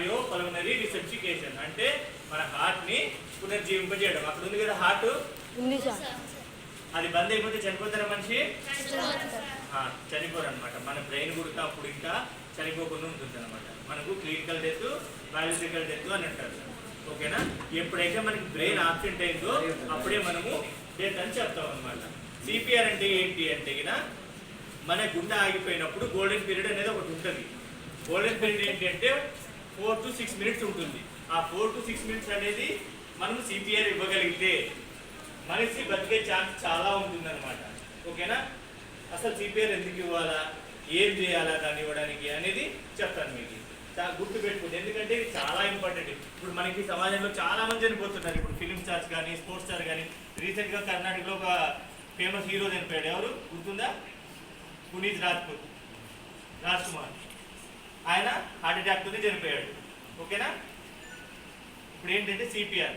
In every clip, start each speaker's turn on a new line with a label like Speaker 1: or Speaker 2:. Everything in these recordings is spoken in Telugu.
Speaker 1: కార్డియో పల్మనరీ రిసెప్సికేషన్ అంటే మన హార్ట్ ని పునర్జీవింపజేయడం. అక్కడ ఉంది కదా హార్ట్, అది బంద్ అయిపోతే చనిపోతారా మనిషి? చనిపోరు అనమాట. మన బ్రెయిన్ కూడా అప్పుడు ఇంకా చనిపోకుండా ఉంటుంది అనమాట. మనకు క్లినికల్ డెత్, బయాలజికల్ డెత్ అని అంటారు. ఓకేనా? ఎప్పుడైతే మనకి బ్రెయిన్ ఆబ్సెంట్ అయిందో అప్పుడే మనము డెత్ అని చెప్తాం అనమాట. సిపిఆర్ అంటే ఏంటి అంటే మన గుండె ఆగిపోయినప్పుడు గోల్డెన్ పీరియడ్ అనేది ఒకటి ఉంటుంది. గోల్డెన్ పీరియడ్ ఏంటి అంటే 4 to 6 minutes ఉంటుంది. ఆ 4 to 6 minutes అనేది మనం సిపిఆర్ ఇవ్వగలిగితే మనిషి బతికే ఛాన్స్ చాలా ఉంటుందన్నమాట. ఓకేనా? అసలు సిపిఆర్ ఎందుకు ఇవ్వాలా, ఏం చేయాలా దాన్ని ఇవ్వడానికి అనేది చెప్తాను మీకు. గుర్తు పెట్టుకోండి, ఎందుకంటే ఇది చాలా ఇంపార్టెంట్. ఇప్పుడు మనకి సమాజంలో చాలా మంది చనిపోతున్నారు. ఇప్పుడు ఫిలిం స్టార్స్ కానీ, స్పోర్ట్స్ స్టార్ కానీ. రీసెంట్గా కర్ణాటకలో ఒక ఫేమస్ హీరో చనిపోయాడు. ఎవరు గుర్తుందా? పునీత్ రాజ్ కుమార్. ఆయన హార్ట్ అటాక్తోనే చనిపోయాడు. ఓకేనా? ఇప్పుడు ఏంటంటే సిపిఆర్.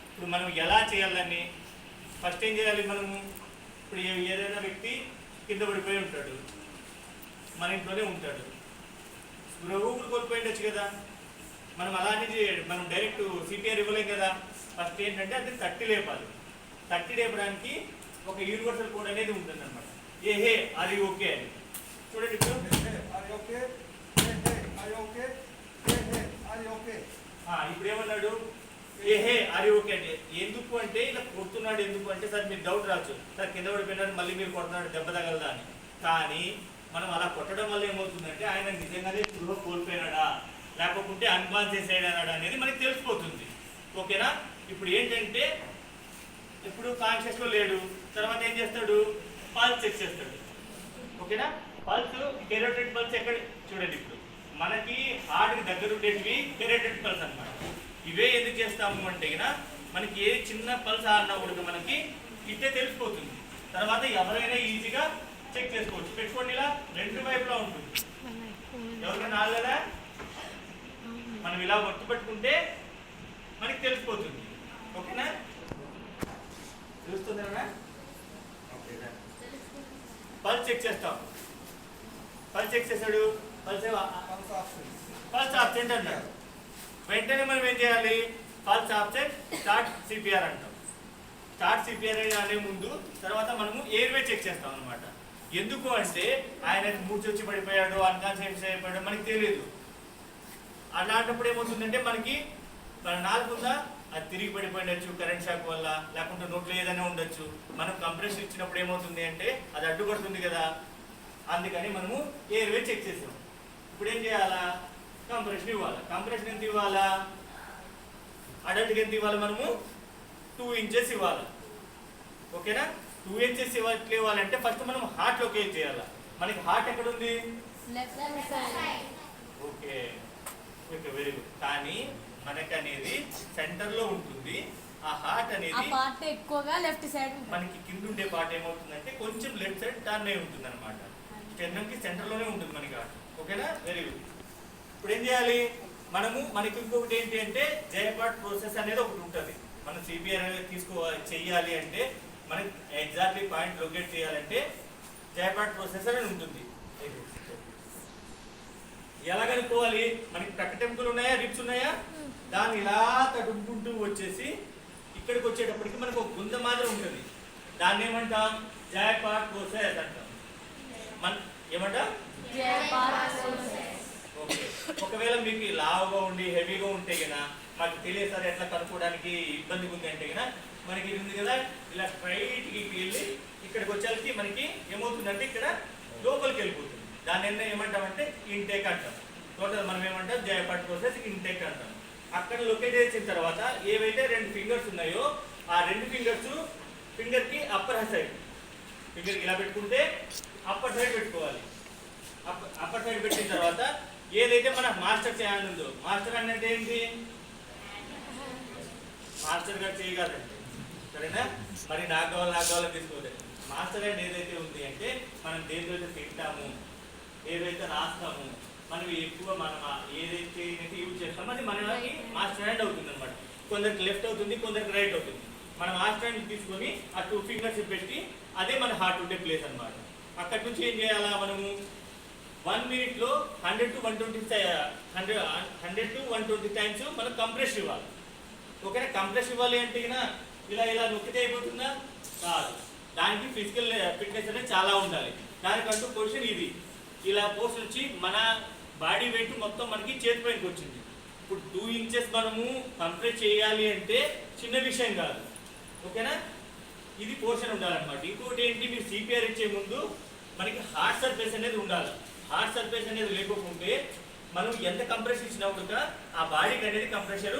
Speaker 1: ఇప్పుడు మనం ఎలా చేయాలని, ఫస్ట్ ఏం చేయాలి మనము? ఇప్పుడు ఏదైనా వ్యక్తి కింద పడిపోయి ఉంటాడు, మన ఇంట్లోనే ఉంటాడు, ఊరు కోల్పోయి ఉండొచ్చు కదా. మనం అలాంటి మనం డైరెక్ట్ సిపిఆర్ ఇవ్వలేం కదా. ఫస్ట్ ఏంటంటే అది తట్టి లేపాలి. తట్టి లేపడానికి ఒక యూనివర్సల్ కోడ్ అనేది ఉంటుంది అనమాట. ఏహే అది ఓకే అని. చూడండి ఇప్పుడు ఏమన్నాడు? ఏహే అది ఓకే అంటే ఎందుకు అంటే ఇలా కొడుతున్నాడు. ఎందుకు అంటే సార్ మీకు డౌట్ రావచ్చు, సార్ కింద పడిపోయినాడు మళ్ళీ మీరు కొడుతున్నాడు దెబ్బ తగలదా అని. కానీ మనం అలా కొట్టడం వల్ల ఏమవుతుందంటే ఆయన నిజంగానే స్పృహ కోల్పోయినాడా లేకపోతే అన్కాన్షియస్ అయ్యాడా అనేది మనకి తెలిసిపోతుంది. ఓకేనా? ఇప్పుడు ఏంటంటే ఇప్పుడు కాన్షియస్లో లేడు, తర్వాత ఏం చేస్తాడు? పల్స్ చెక్ చేస్తాడు. ఓకేనా? పల్స్, కెరోటిడ్ పల్స్ ఎక్కడ చూడండి. ఇప్పుడు మనకి హార్ట్కి దగ్గర ఉండేటివి కెరోటిడ్ పల్స్ అనమాట. ఇవే ఎందుకు చేస్తాము అంటే మనకి ఏ చిన్న పల్స్ ఆడినా కూడా మనకి ఇట్టే తెలిసిపోతుంది. తర్వాత ఎవరైనా ఈజీగా చెక్ చేసుకోవచ్చు. పెట్టుకోండి, ఇలా రెండు వైపులా ఉంటుంది. ఎవరికైనా ఆగలేదా? మనం ఇలా ఒట్టు పెట్టుకుంటే మనకి తెలిసిపోతుంది. ఓకేనా? తెలుస్తుందా? పల్స్ చెక్ చేస్తాం. పల్స్ చెక్ చేశాడు, పల్స్ ఆబ్సెంట్ అన్నాడు. వెంటనే మనం ఏం చేయాలి? పల్స్ ఆబ్సెంట్, స్టార్ట్ సిపిఆర్ అంటాం. స్టార్ట్ సిపిఆర్ అనే ముందు తర్వాత మనము ఎయిర్వే చెక్ చేస్తాం అనమాట. ఎందుకు అంటే ఆయన మూర్చొచ్చి పడిపోయాడు, అన్కాన్షియస్ అయిపోయాడు మనకి తెలియదు. అలాంటప్పుడు ఏమవుతుందంటే మనకి మన నాలుగుందా అది తిరిగి పడిపోయిండొచ్చు కరెంట్ షాక్ వల్ల, లేకుంటే నోట్లో ఏదైనా ఉండొచ్చు. మనం కంప్రెషన్ ఇచ్చినప్పుడు ఏమవుతుంది అంటే అది అడ్డుపడుతుంది కదా. అందుకని మనము ఎయిర్వే చెక్ చేసాం. ఇప్పుడు ఏం చేయాలా? కంప్రెషన్ ఇవ్వాలి. కంప్రెషన్ ఎంత ఇవ్వాలా? అడల్ట్కి ఎంత ఇవ్వాలి? మనము 2 inches ఇవ్వాలి. ఓకేనా? 2 inches ఇవ్వాలంటే ఫస్ట్ మనం హార్ట్ లొకేట్ చేయాలి. మనకి హార్ట్ ఎక్కడ ఉంది? Okay, very good. కానీ మనకి అనేది సెంటర్ లో ఉంటుంది. ఆ హార్ట్ అనేది
Speaker 2: పార్ట్ ఎక్కువగా లెఫ్ట్ సైడ్,
Speaker 1: మనకి కింద ఉండే పార్ట్ ఏమవుతుందంటే కొంచెం లెఫ్ట్ సైడ్ టర్న్ అయి ఉంటుంది అనమాట. స్టెర్నమ్ కి సెంటర్ లోనే ఉంటుంది మనకి హార్ట్. ఓకేనా? Very good. ఇప్పుడు ఏం చేయాలి మనకి ఇంకొకటి ఏంటి అంటే జయపాట్ ప్రాసెస్ అనేది ఒకటి ఉంటుంది. మనం సిపిఆర్ అనేది చెయ్యాలి అంటే మనకి ఎగ్జాక్ట్లీ పాయింట్ లొకేట్ చేయాలంటే జయపాట్ ప్రాసెస్ అనేది ఉంటుంది. ఎలా కనుక్కోవాలి? మనకి ప్రకటెంపులు ఉన్నాయా, రిప్స్ ఉన్నాయా? దాన్ని ఇలా తడుపుకుంటూ వచ్చేసి ఇక్కడికి వచ్చేటప్పటికి మనకు ఒక గుంద మాదిరి ఉంటుంది. దాన్ని ఏమంటాం? జయపాట్ ప్రాసెస్ అంటాం. ఏమంటాం? ఓకే. ఒకవేళ మీకు లావుగా ఉండి హెవీగా ఉంటే కదా మాకు తెలియదు సార్ ఎట్లా కనుక్కోవడానికి ఇబ్బందిగా ఉంది అంటే కదా మనకి ఇది ఉంది కదా, ఇలా స్ట్రైట్కి వెళ్ళి ఇక్కడికి వచ్చేసరికి మనకి ఏమవుతుందంటే ఇక్కడ లోపలికి వెళ్ళిపోతుంది. దాన్ని ఏమంటామంటే ఇంటేక్ అంటాం. టోటల్ మనం ఏమంటాం? జయపాట్ ప్రాసెస్ ఇంటేక్ అంటాం. అక్కడ లొకేట్ చేసిన తర్వాత ఏవైతే 2 ఫింగర్స్ ఉన్నాయో ఆ 2 ఫింగర్స్ ఫింగర్కి అప్పర్ సైడ్, ఫింగర్కి ఇలా పెట్టుకుంటే అప్పర్ సైడ్ పెట్టుకోవాలి. అప్పర్ సైడ్ పెట్టిన తర్వాత ఏదైతే మన మాస్టర్ హ్యాండ్ ఉందో, మాస్టర్ హ్యాండ్ అంటే ఏంటి? మాస్టర్ గారు చేయగలంటే సరేనా? మరి నాకు కావాలని తీసుకోలేదు. మాస్టర్ హ్యాండ్ ఏదైతే ఉంది అంటే మనం దేనితో తింటాము, ఏదైతే రాస్తాము, మనం ఎక్కువ మనం ఏదైతే యూజ్ చేస్తామో అది మనకి మాస్టర్ హ్యాండ్ అవుతుంది అనమాట. కొందరికి లెఫ్ట్ అవుతుంది, కొందరికి రైట్ అవుతుంది. మనం మాస్టర్ హ్యాండ్ తీసుకొని ఆ 2 ఫింగర్స్ పెట్టి అదే మన హార్ట్ ఉండే ప్లేస్ అనమాట. అక్కడి నుంచి ఏం చేయాలా? మనము 1 మినిట్లో 100 to 120 టైమ్స్ మనం కంప్రెస్ ఇవ్వాలి. ఓకేనా? కంప్రెస్ ఇవ్వాలి అంటే ఇలా ఇలా నొక్కితే అయిపోతుందా? కాదు. దానికి ఫిజికల్ ఫిట్నెస్ అనేది చాలా ఉండాలి. దానికంటూ పొజిషన్ ఇది. ఇలా పోస్ట్ వచ్చి మన బాడీ వెయిట్ మొత్తం మనకి చేతి పైకి వచ్చింది. ఇప్పుడు 2 ఇంచెస్ మనము కంప్రెస్ చేయాలి అంటే చిన్న విషయం కాదు. ఓకేనా? ఇది పోర్షన్ ఉండాలన్నమాట. ఇంకోటి ఏంటి, మీరు సిపిఆర్ ఇచ్చే ముందు మనకి హార్డ్ సర్ఫేస్ అనేది ఉండాలి. హార్డ్ సర్ఫేస్ అనేది లేకపోతే మనం ఎంత కంప్రెస్ ఇచ్చినా కూడా ఆ బాడీకి అనేది కంప్రెషర్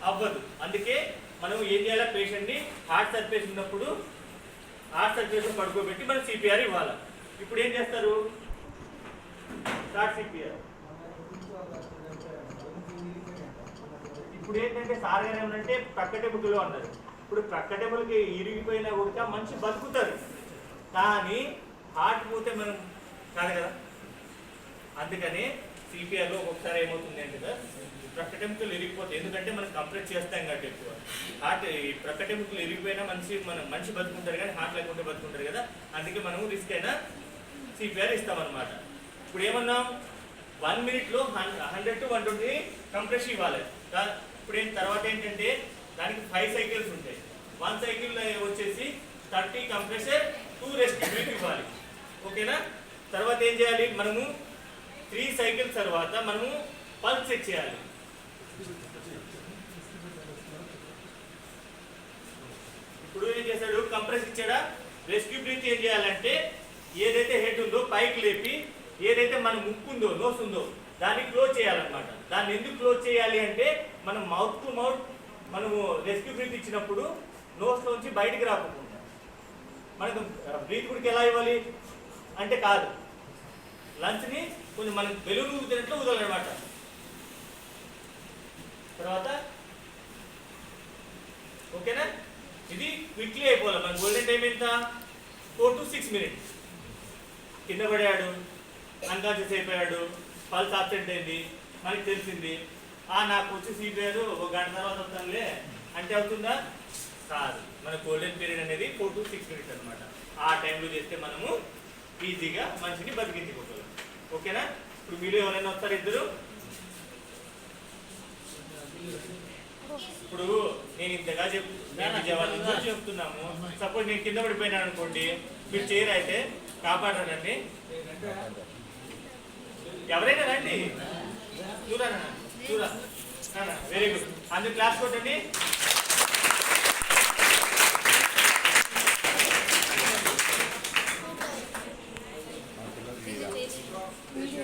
Speaker 1: అవ్వదు. అందుకే మనం ఏం చేయాలి, పేషెంట్ని హార్డ్ సర్ఫేస్ ఉన్నప్పుడు హార్డ్ సర్ఫేస్ పడుకోబెట్టి మనం సిపిఆర్ ఇవ్వాలి. ఇప్పుడు ఏం చేస్తారు, స్టార్ట్ సిపిఆర్. ఇప్పుడు ఏంటంటే సార్ గారు ఏమంటే ప్రక్కటెముకలో అన్నారు. ఇప్పుడు ప్రక్కటెములకి ఇరిగిపోయినా కూడా మనిషి బతుకుతారు, కానీ హార్ట్ పోతే మనం కాదు కదా. అందుకని సిపిఆర్లో ఒక్కొక్కసారి ఏమవుతుంది అంటే కదా, ప్రక్కటెముకలు ఇరిగిపోతాయి. ఎందుకంటే మనం కంప్రెస్ చేస్తాం కాబట్టి ఎక్కువ. హార్ట్ ఈ ప్రక్కటెముకలు ఇరిగిపోయినా మనిషి బతుకుంటారు, కానీ హార్ట్ లేకుంటే బతుకుంటారు కదా. అందుకే మనం రిస్క్ అయినా సిపిఆర్ ఇస్తామన్నమాట. ఇప్పుడు ఏమన్నాం, 1 మినిట్లో 100 to 120 కంప్రెస్ ఇవ్వాలి. ఇప్పుడు తర్వాత ఏంటంటే దానికి 5 సైకిల్స్ ఉంటాయి. 1 సైకిల్ వచ్చేసి 30 కంప్రెసర్, 2 రెస్ట్ ఇవ్వాలి. ఓకేనా? తర్వాత ఏం చేయాలి, మనము 3 సైకిల్స్ తర్వాత మనము పల్స్ చెక్ చేయాలి. ఇప్పుడు ఏం చేశాడు, కంప్రెస్ ఇచ్చాడా, రెస్క్యూ బ్రీత్ ఏం చేయాలంటే ఏదైతే హెడ్ ఉందో పైకి లేపి, ఏదైతే మన ముక్కు ఉందో నోస్ ఉందో దాన్ని క్లోజ్ చేయాలన్నమాట. దాన్ని ఎందుకు క్లోజ్ చేయాలి అంటే మనం మౌత్ టు మౌత్ మనము రెస్క్యూ బ్రీత్ ఇచ్చినప్పుడు నోస్లోంచి బయటికి రాకుండా మనకు బ్రీత్ కూడా ఎలా ఇవ్వాలి అంటే కాదు, లంచ్ని కొంచెం మనం బెలూన్ ఊదినట్లు ఊదాలన్నమాట. తర్వాత ఓకేనా, ఇది క్విక్లీ అయిపోవాలి. మన గోల్డెన్ టైం ఎంత, 4 to 6 minutes. కింద పడాడు, అన్కాన్షియస్ అయిపోయాడు, పల్స్ ఆబ్సెంట్ అయింది, మనకి తెలిసింది, నాకు వచ్చి సిపిఆర్ 1 గంట తర్వాత వస్తానులే అంటే అవుతుందా? కాదు. మన గోల్డెన్ పీరియడ్ అనేది 4 to 6 minutes అనమాట. ఆ టైంలో చేస్తే మనము ఈజీగా మనిషిని బతికించుకోగలం. ఓకేనా? ఇప్పుడు మీరు ఎవరైనా వస్తారు ఇద్దరు. ఇప్పుడు నేను ఇంతగా విజయవాడ నుంచి చెప్తున్నాము. సపోజ్ నేను కింద పడిపోయినాను అనుకోండి, మీరు చైర్ అయితే కాపాడారండి. ఎవరైనా రండి, చూరా వెరీ గుడ్. అందరు క్లాస్ కొట్టండి.
Speaker 2: వీడియో